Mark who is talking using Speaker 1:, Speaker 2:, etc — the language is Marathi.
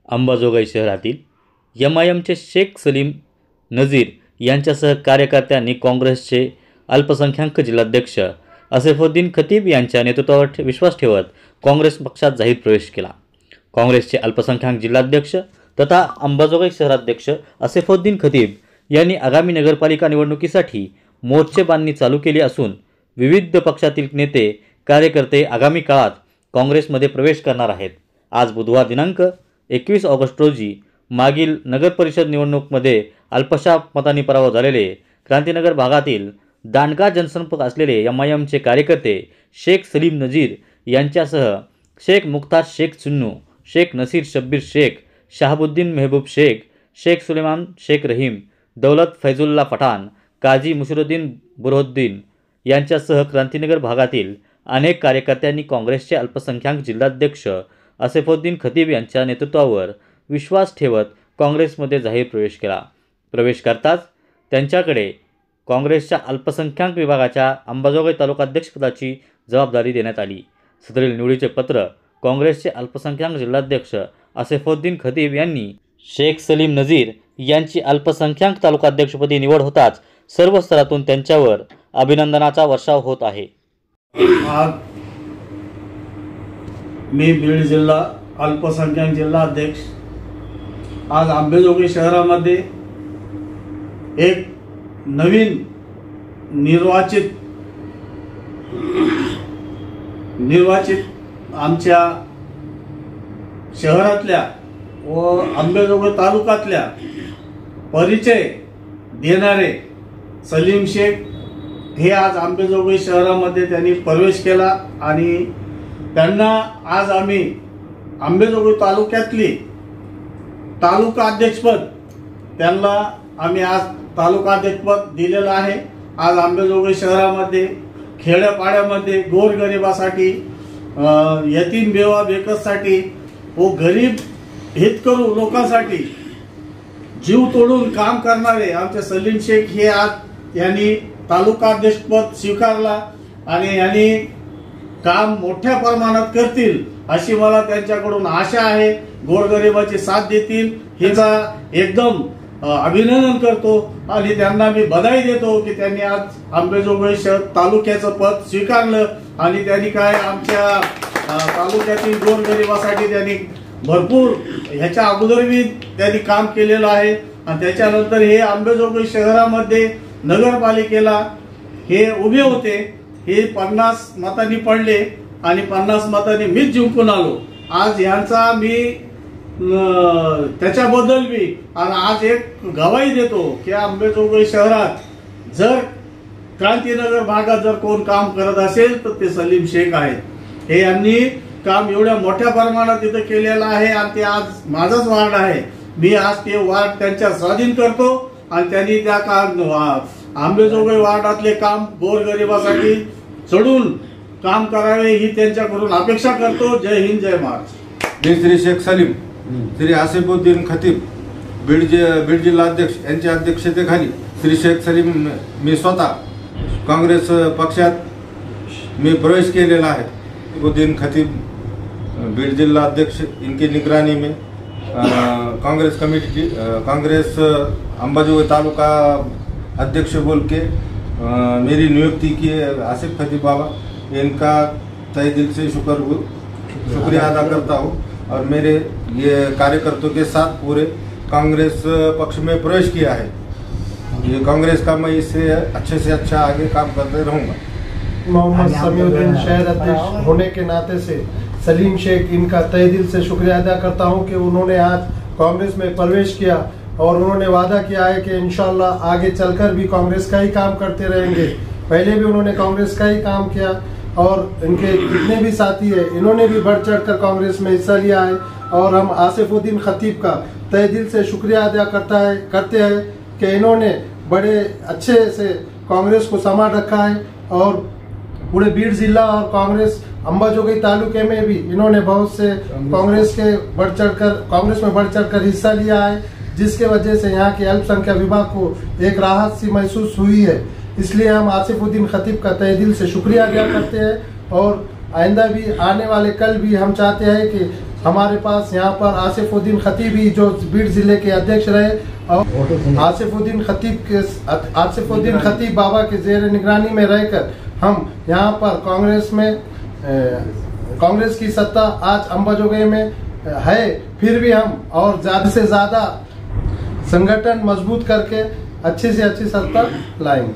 Speaker 1: अंबाजोगाई शहरातील MIMचे शेख सलीम नजीर यांच्यासह कार्यकर्त्यांनी काँग्रेसचे अल्पसंख्याक जिल्हाध्यक्ष असफुद्दीन खतीब यांच्या नेतृत्वावर विश्वास ठेवत काँग्रेस पक्षात जाहीर प्रवेश केला। काँग्रेसचे अल्पसंख्याक जिल्हाध्यक्ष तथा अंबाजोगाई शहराध्यक्ष असफुद्दीन खतीब यांनी आगामी नगरपालिका निवडणुकीसाठी मोर्चे बांधणी चालू केली असून विविध पक्षातील नेते कार्यकर्ते आगामी काळात काँग्रेसमध्ये प्रवेश करणार आहेत। आज बुधवार दिनांक 21 ऑगस्ट रोजी मागील नगरपरिषद निवडणुकीमध्ये अल्पशा मतांनी पराभव झालेले क्रांतीनगर भागातील दांडगा जनसंपर्क असलेले MIMचे कार्यकर्ते शेख सलीम नजीर यांच्यासह शेख मुख्तार शेख चुन्नू, शेख नसीर शब्बीर शेख, शहाबुद्दीन मेहबूब शेख, शेख सुलेमान शेख रहीम, दौलत फैजुल्ला पठाण, काजी मुशरुद्दीन बुरहुद्दीन यांच्यासह क्रांतीनगर भागातील अनेक कार्यकर्त्यांनी काँग्रेसचे अल्पसंख्याक जिल्हाध्यक्ष असफुद्दीन खतीब यांच्या नेतृत्वावर विश्वास ठेवत काँग्रेसमध्ये जाहीर प्रवेश केला। प्रवेश करताच त्यांच्याकडे काँग्रेसच्या अल्पसंख्याक विभागाच्या अंबाजोगाई तालुकाध्यक्षपदाची जबाबदारी देण्यात आली। सदरील निवडीचे पत्र काँग्रेसचे अल्पसंख्याक जिल्हाध्यक्ष असफुद्दीन खतीब यांनी शेख सलीम नजीर यांची अल्पसंख्याक तालुकाध्यक्षपदी निवड होताच सर्व स्तरातून त्यांच्यावर अभिनंदनाचा वर्षाव होत आहे।
Speaker 2: आज मी बीड जिल्हा अल्पसंख्याक जिल्हा अध्यक्ष आज अंबाजोगाई शहरामध्ये एक नवीन निर्वाचित आमच्या शहरातल्या व अंबाजोगाई तालुक्यातल्या परिचय देणारे सलीम शेख हे आज अंबाजोगाई शहरामध्ये त्यांनी प्रवेश केला आणि त्यांना आज आम्ही अंबाजोगाई तालुक्यातली तालुका अध्यक्षपद त्यांना आम्ही आज तालुका अध्यक्षपद दिलेलं आहे। आज अंबाजोगाई शहरामध्ये खेड्यापाड्यामध्ये गोरगरिबासाठी यतीम बेवा बेकससाठी व गरीब हितकरू लोकांसाठी जीव तोडून काम करणारे आमचे सलीम शेख हे आज यांनी तालुका अध्यक्षपद स्वीकारला आणि यांनी काम मोठ्या प्रमाणात करतील अशी मला त्यांच्याकडून आशा आहे। गोरगरिबाची साथ देतील हेचा एकदम अभिनंदन करतो आणि त्यांना मी बधाई देतो की त्यांनी आज अंबाजोगाई तालुक्याचं पद स्वीकारलं आणि त्यांनी काय आमच्या तालुक्यातील गोरगरिबासाठी त्यांनी भरपूर ह्याच्या अगोदरही त्यांनी काम केलेलं आहे आणि त्याच्यानंतर हे अंबाजोगाई शहरामध्ये नगरपालिकेला हे उभे होते। हे 50 मतांनी पडले आणि 50 मतांनी मीच जिंकून आलो। आज ह्यांचा मी त्याच्याबद्दल मी आणि आज एक गवाही देतो की अंबाजोगाई शहरात जर क्रांतीनगर भागात जर कोण काम करत असेल तर ते सलीम शेख आहेत। हे यांनी काम एवढ्या मोठ्या प्रमाणात इथं केलेलं आहे आणि ते आज माझाच वार्ड आहे। मी आज ते वार्ड त्यांच्या स्वाधीन करतो आणि त्यांनी त्या अंबाजोगाई वार्डातले काम गोरगरिबासाठी चढून काम करावे ही त्यांच्याकडून अपेक्षा करतो। जय हिंद, जय महाराष्ट्र।
Speaker 3: मी श्री शेख सलीम श्री असफुद्दीन खतीब बीड जिल्हा अध्यक्ष यांच्या अध्यक्षतेखाली श्री शेख सलीम मी स्वतः काँग्रेस पक्षात मी प्रवेश केलेला है। असफुद्दीन खतीब बीड जिला अध्यक्ष इनकी निगरानी में कांग्रेस कमेटी कांग्रेस अंबाजोगाई तालुका अध्यक्ष बोल के मेरी नियुक्ति की आसिफ खतीब बाबा, इनका तहे दिल से शुक्रिया अदा करता हूँ और मेरे ये कार्यकर्ताओं के साथ पूरे कांग्रेस पक्ष में प्रवेश किया है। ये कांग्रेस का मैं इससे अच्छे से अच्छा आगे काम करते रहूँगा।
Speaker 4: मोहम्मद समीउद्दीन शहर अध्यक्ष होने के नाते से सलीम शेख इनका तहे दिल से शुक्रिया अदा करता हूं कि उन्होंने आज कांग्रेस में प्रवेश किया और उन्होंने वादा किया है कि इंशाल्लाह आगे चलकर भी कांग्रेस का ही काम करते रहेंगे। पहले भी उन्होंने कांग्रेस का ही काम किया और इनके जितने भी साथी है इन्होंने भी बढ़ चढ़ कर कांग्रेस में हिस्सा लिया है और हम असफुद्दीन खतीब का तहे दिल से शुक्रिया अदा करते हैं कि इन्होंने बड़े अच्छे से कांग्रेस को संभाल रखा है और पूरे बीड जिला और कांग्रेस अंबाजोगाई तालुके में भी इन्होंने बहुत से कांग्रेस में बढ़ चढ़कर हिस्सा लिया है, जिसके वजह से यहाँ के अल्पसंख्यक विभाग को एक राहत सी महसूस हुई है। इसलिए हम असफुद्दीन खतीब का तहे दिल से शुक्रिया अदा करते हैं और आइंदा भी आने वाले कल भी हम चाहते हैं कि हमारे पास यहाँ पर आसिफुद्दीन खतीब भी जो बीड़ जिले के अध्यक्ष रहे, और आसिफुद्दीन खतीब बाबा के जेर निगरानी में रहकर हम यहाँ पर कांग्रेस की सत्ता आज अंबाजोगाई में है। फिर भी हम और ज्यादा से ज्यादा संगठन मजबूत करके अच्छी से अच्छी सत्ता लाएंगे।